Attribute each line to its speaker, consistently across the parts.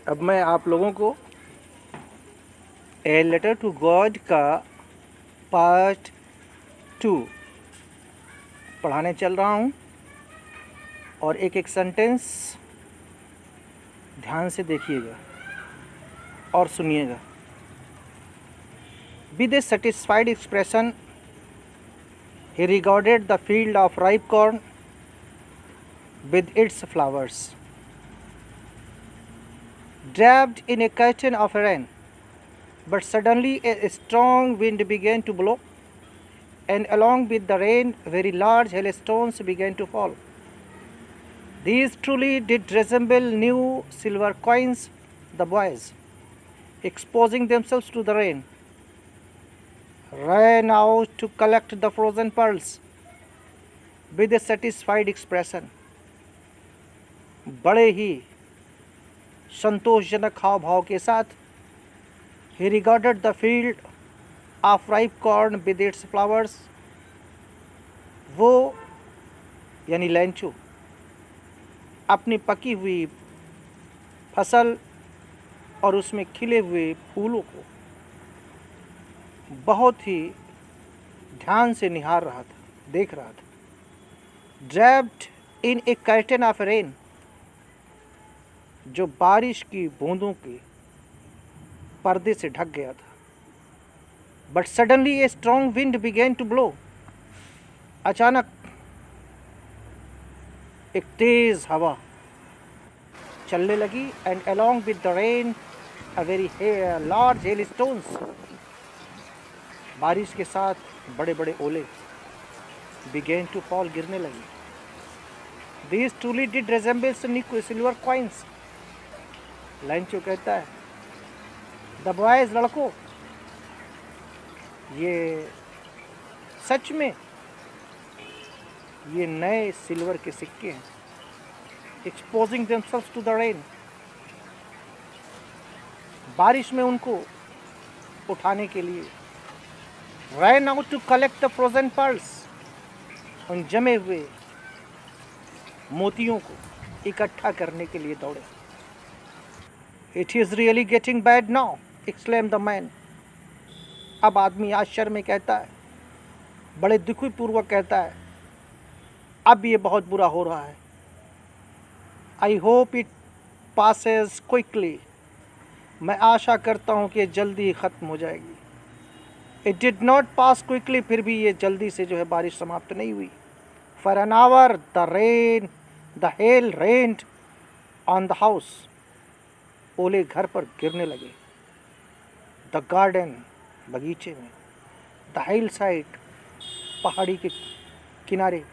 Speaker 1: अब मैं आप लोगों को ए लेटर टू गॉड का पार्ट 2 पढ़ाने चल रहा हूँ और एक एक सेंटेंस ध्यान से देखिएगा और सुनिएगा। With a satisfied expression, he regarded the field of ripe corn with its flowers, draped in a curtain of rain. But suddenly a strong wind began to blow, and along with the rain, very large hailstones began to fall. These truly did resemble new silver coins, the boys, exposing themselves to the rain, ran out to collect the frozen pearls with a satisfied expression. बड़े ही संतोषजनक हाव भाव के साथ he regarded the field of ripe corn with its flowers. वो यानी लैंचो अपनी पकी हुई फसल और उसमें खिले हुए फूलों को बहुत ही ध्यान से निहार रहा था, देख रहा था। Draped in A curtain of rain, जो बारिश की बूंदों के पर्दे से ढक गया था। But suddenly a strong wind began to blow, अचानक एक तेज हवा चलने लगी। And along with the rain a very large hail stones, बारिश के साथ बड़े बड़े ओले बिगेन टू फॉल, गिरने लगी। These truly did resemble silver coins. लैंचो कहता है द बॉयज, लड़कों, ये सच में ये नए सिल्वर के सिक्के हैं। Exposing themselves to the rain, बारिश में उनको उठाने के लिए। Ran out to collect the frozen pearls, उन जमे हुए मोतियों को इकट्ठा करने के लिए दौड़े। It is really getting bad now, exclaim the man. अब आदमी आश्चर्य में कहता है, बड़े दुखपूर्वक कहता है, अब ये बहुत बुरा हो रहा है। I hope it passes quickly, मैं आशा करता हूँ कि जल्दी ही ख़त्म हो जाएगी। It did not pass quickly, फिर भी ये जल्दी से जो है बारिश समाप्त नहीं हुई। For an hour the hell rained on the house, ओले घर पर गिरने लगे। द गार्डन, बगीचे में। द हिल साइड, पहाड़ी के किनारे।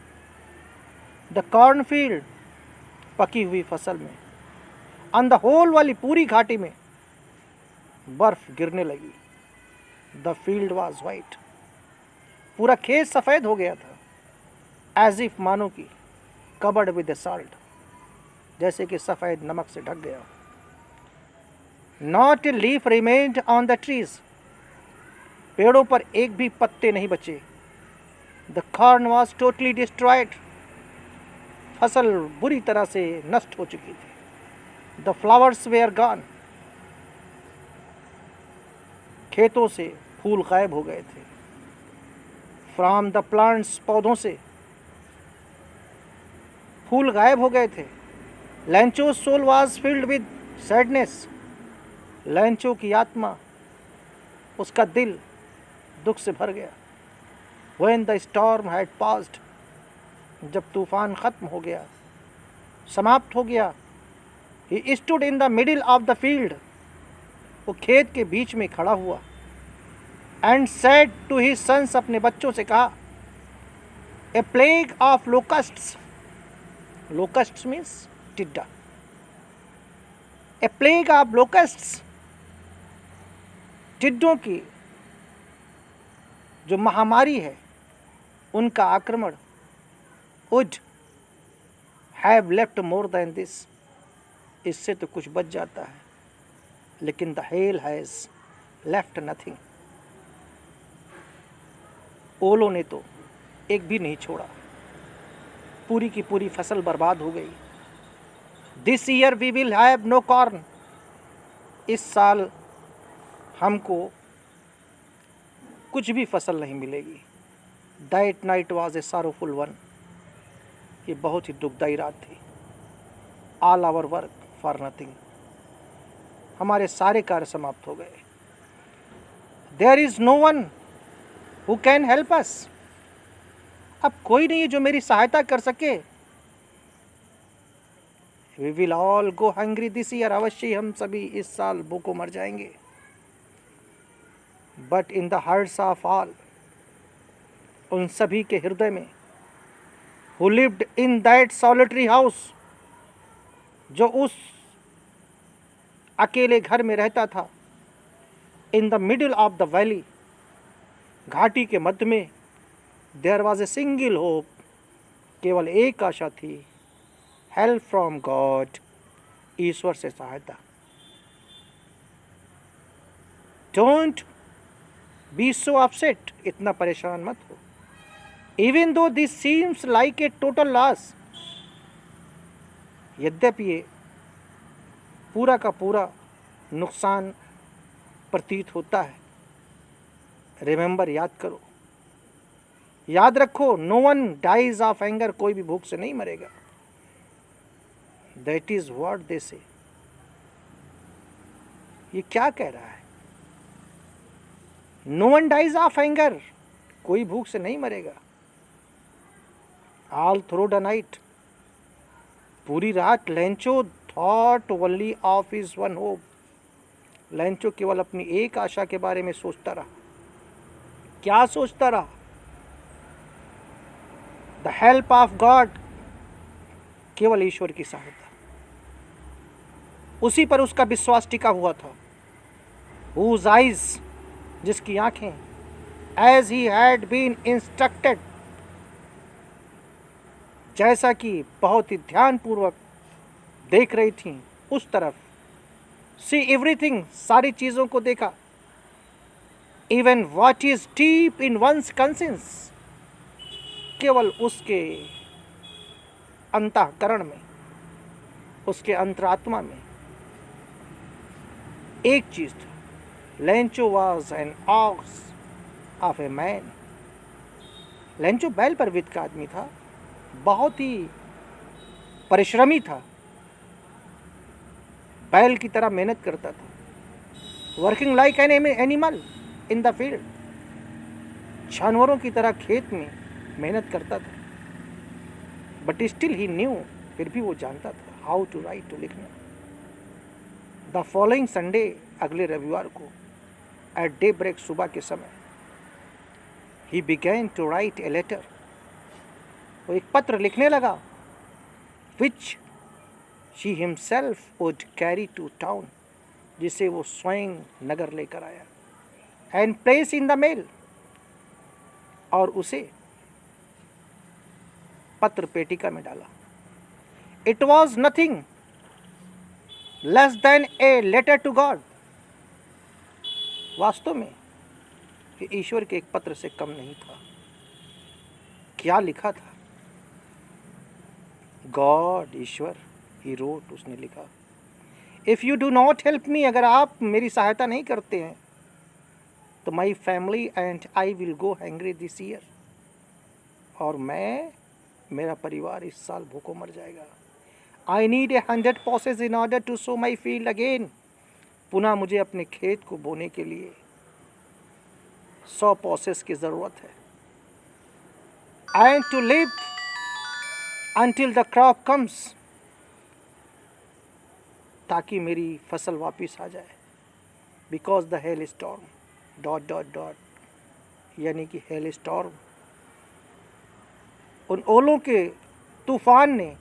Speaker 1: द कॉर्न फील्ड, पकी हुई फसल में। ऑन द होल वाली पूरी घाटी में बर्फ गिरने लगी। द फील्ड वॉज वाइट, पूरा खेत सफ़ेद हो गया था। एज इफ, मानो की कवर्ड विद सॉल्ट, जैसे कि सफ़ेद नमक से ढक गया। Not a leaf remained on the trees, पेड़ों पर एक भी पत्ते नहीं बचे। The corn was totally destroyed, फसल बुरी तरह से नष्ट हो चुकी थी। द फ्लावर्स वेयर गॉन, खेतों से फूल गायब हो गए थे। फ्रॉम द प्लांट्स, पौधों से फूल गायब हो गए थे। Lencho soul was filled with sadness, Lencho की आत्मा, उसका दिल दुख से भर गया। When the storm had passed, जब तूफान ख़त्म हो गया, समाप्त हो गया। He stood in the middle of the field, वो खेत के बीच में खड़ा हुआ। And said to his sons, अपने बच्चों से कहा, a plague of locusts, locusts means टिड्डा। ए प्लेग ऑफ लोकस्ट्स, टिड्डों की जो महामारी है, उनका आक्रमण। Would have left more than this, इससे तो कुछ बच जाता है, लेकिन the hell has left nothing, ओलों ने तो एक भी नहीं छोड़ा। पूरी की पूरी फसल बर्बाद हो गई। This year we will have no corn, इस साल हमको कुछ भी फसल नहीं मिलेगी। That night was a sorrowful one. ये बहुत ही दुखदाई रात थी। All our work for nothing. हमारे सारे कार्य समाप्त हो गए। There is no one who can help us. अब कोई नहीं है जो मेरी सहायता कर सके। We will all go hungry this year. अवश्य हम सभी इस साल भूखों मर जाएंगे। But in the hearts of all, उन सभी के हृदय में, who lived in that solitary house, जो उस अकेले घर में रहता था, in the middle of the valley, घाटी के मध्य में, there was a single hope, केवल एक आशा थी, हेल्प फ्रॉम गॉड, ईश्वर से सहायता। डोंट बी सो अपसेट, इतना परेशान मत हो। Even though this seems like a total loss, यद्यपि ये पूरा का पूरा नुकसान प्रतीत होता है। रिमेंबर, याद करो, याद रखो, no one dies of anger. कोई भी भूख से नहीं मरेगा। दैट इज व्हाट दे से। ये क्या कह रहा है? No one dies of anger, कोई भूख से नहीं मरेगा। ऑल थ्रू द नाइट, पूरी रात Lencho thought only of his one hope. Lencho केवल अपनी एक आशा के बारे में सोचता रहा। क्या सोचता रहा? द हेल्प ऑफ गॉड, केवल ईश्वर की सहायता। उसी पर उसका विश्वास टिका हुआ था। Whose eyes, जिसकी आंखें, as he had been instructed, जैसा कि बहुत ही ध्यानपूर्वक देख रही थीं उस तरफ। See everything, सारी चीजों को देखा। Even what is deep in one's conscience, केवल उसके अंतःकरण में, उसके अंतरात्मा में एक चीज था। Lencho was an ox of a man. Lencho बैल पर वित्त का आदमी था, बहुत ही परिश्रमी था, बैल की तरह मेहनत करता था। Working like an animal in the field, जानवरों की तरह खेत में मेहनत करता था। बट स्टिल ही न्यू, फिर भी वो जानता था हाउ टू राइट, टू लिखना। द फॉलोइंग संडे, अगले रविवार को, एट डे ब्रेक, सुबह के समय, he began to write a letter, वो एक पत्र लिखने लगा, which she himself would carry to town, जिसे वो स्वयं नगर लेकर आया, and place in the mail, और उसे पत्र पेटिका में डाला। It was nothing less than a letter to God. वास्तव में ये ईश्वर के एक पत्र से कम नहीं था। क्या लिखा था? गॉड, ईश्वर, ही रोट, उसने लिखा, if you do not help me, अगर आप मेरी सहायता नहीं करते हैं, तो my family and I will go hungry this year, और मैं, मेरा परिवार इस साल भूखों मर जाएगा। I need 100 pesos in order to sow my field again. पुनः मुझे अपने खेत को बोने के लिए 100 पॉसेस की ज़रूरत है। And to live until the crop comes, ताकि मेरी फसल वापस आ जाए। Because the hail storm, ... यानी कि हेल स्टॉर्म, उन ओलों के तूफान ने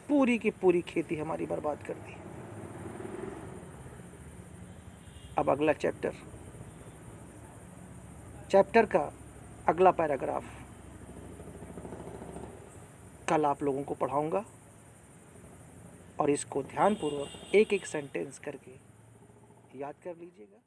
Speaker 1: पूरी की पूरी खेती हमारी बर्बाद कर दी। अब अगला चैप्टर का अगला पैराग्राफ कल आप लोगों को पढ़ाऊंगा, और इसको ध्यानपूर्वक एक एक सेंटेंस करके याद कर लीजिएगा।